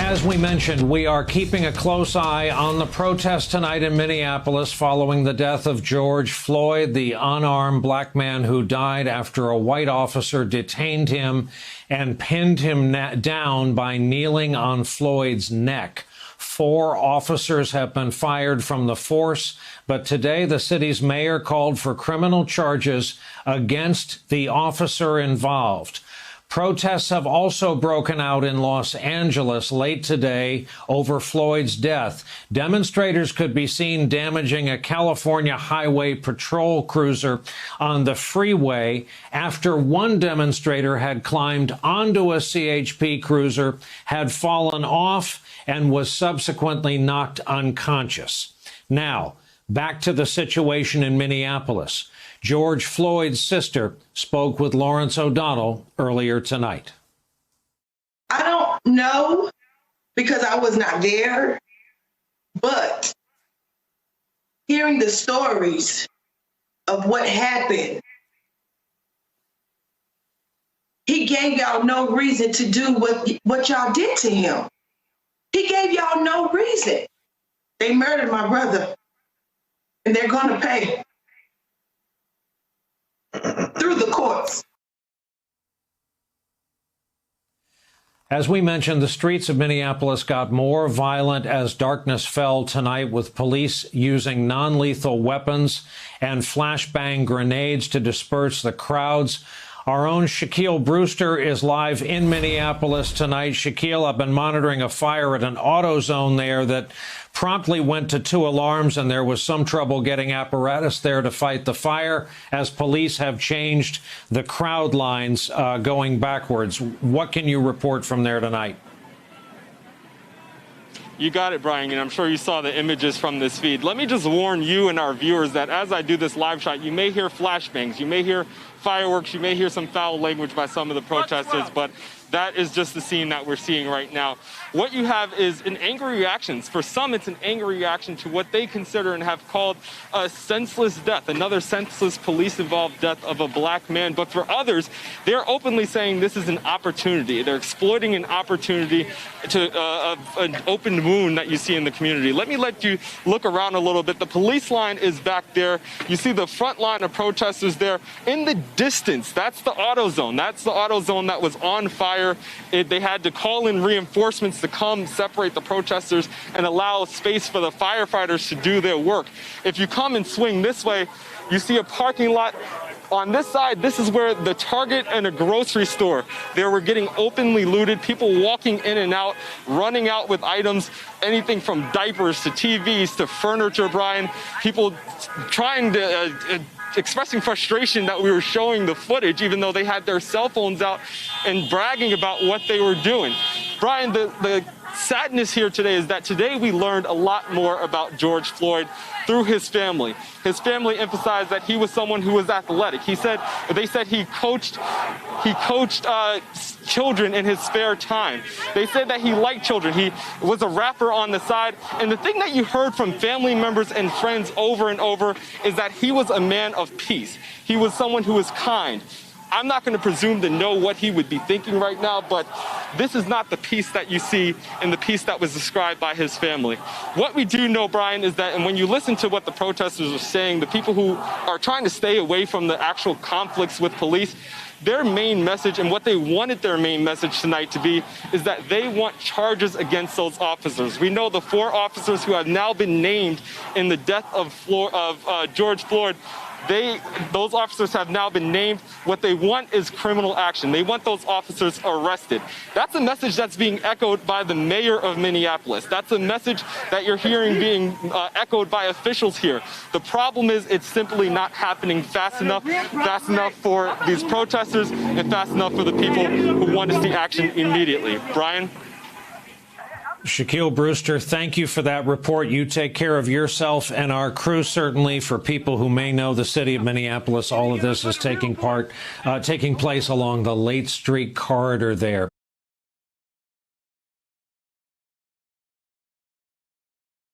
As we mentioned, we are keeping a close eye on the protest tonight in Minneapolis following the death of George Floyd, the unarmed black man who died after a white officer detained him and pinned him down by kneeling on Floyd's neck. 4 officers have been fired from the force, but today the city's mayor called for criminal charges against the officer involved. Protests have also broken out in Los Angeles late today over Floyd's death. Demonstrators could be seen damaging a California Highway Patrol cruiser on the freeway after one demonstrator had climbed onto a CHP cruiser, had fallen off, and was subsequently knocked unconscious. Now, back to the situation in Minneapolis. George Floyd's sister spoke with Lawrence O'Donnell earlier tonight. I don't know because I was not there, but hearing the stories of what happened, he gave y'all no reason to do what y'all did to him. He gave y'all no reason. They murdered my brother, and they're going to pay through the courts. As we mentioned, the streets of Minneapolis got more violent as darkness fell tonight, with police using non-lethal weapons and flashbang grenades to disperse the crowds. Our own Shaquille Brewster is live in Minneapolis tonight. Shaquille, I've been monitoring a fire at an AutoZone there that promptly went to 2 alarms, and there was some trouble getting apparatus there to fight the fire as police have changed the crowd lines going backwards. What can you report from there tonight? You got it, Brian, and I'm sure you saw the images from this feed. Let me just warn you and our viewers that as I do this live shot, you may hear flashbangs, you may hear fireworks, you may hear some foul language by some of the protesters, but that is just the scene that we're seeing right now. What you have is an angry reaction. For some, it's an angry reaction to what they consider and have called a senseless death, another senseless police-involved death of a black man. But for others, they're openly saying this is an opportunity. They're exploiting an opportunity to an open wound that you see in the community. Let me let you look around a little bit. The police line is back there. You see the front line of protesters there. In the distance, that's the AutoZone. That's the AutoZone that was on fire. They had to call in reinforcements to come separate the protesters and allow space for the firefighters to do their work. If you come and swing this way, you see a parking lot. On this side, this is where the Target and a grocery store, they were getting openly looted, people walking in and out, running out with items, anything from diapers to TVs to furniture, Brian. People trying to expressing frustration that we were showing the footage, even though they had their cell phones out and bragging about what they were doing. Brian, the sadness here today is that today we learned a lot more about George Floyd through his family. His family emphasized that he was someone who was athletic. They said he coached children in his spare time. They said that he liked children. He was a rapper on the side. And the thing that you heard from family members and friends over and over is that he was a man of peace. He was someone who was kind. I'm not going to presume to know what he would be thinking right now, but this is not the peace that you see in the peace that was described by his family. What we do know, Brian, is that, and when you listen to what the protesters are saying, the people who are trying to stay away from the actual conflicts with police, their main message and what they wanted their main message tonight to be is that they want charges against those officers. We know the 4 officers who have now been named in the death of George Floyd. Those officers have now been named. What they want is criminal action. They want those officers arrested. That's a message that's being echoed by the mayor of Minneapolis. That's a message that you're hearing being echoed by officials here. The problem is it's simply not happening fast enough for these protesters and fast enough for the people who want to see action immediately. Brian? Shaquille Brewster, thank you for that report. You take care of yourself and our crew. Certainly, for people who may know the city of Minneapolis, all of this is taking place along the Late Street corridor there.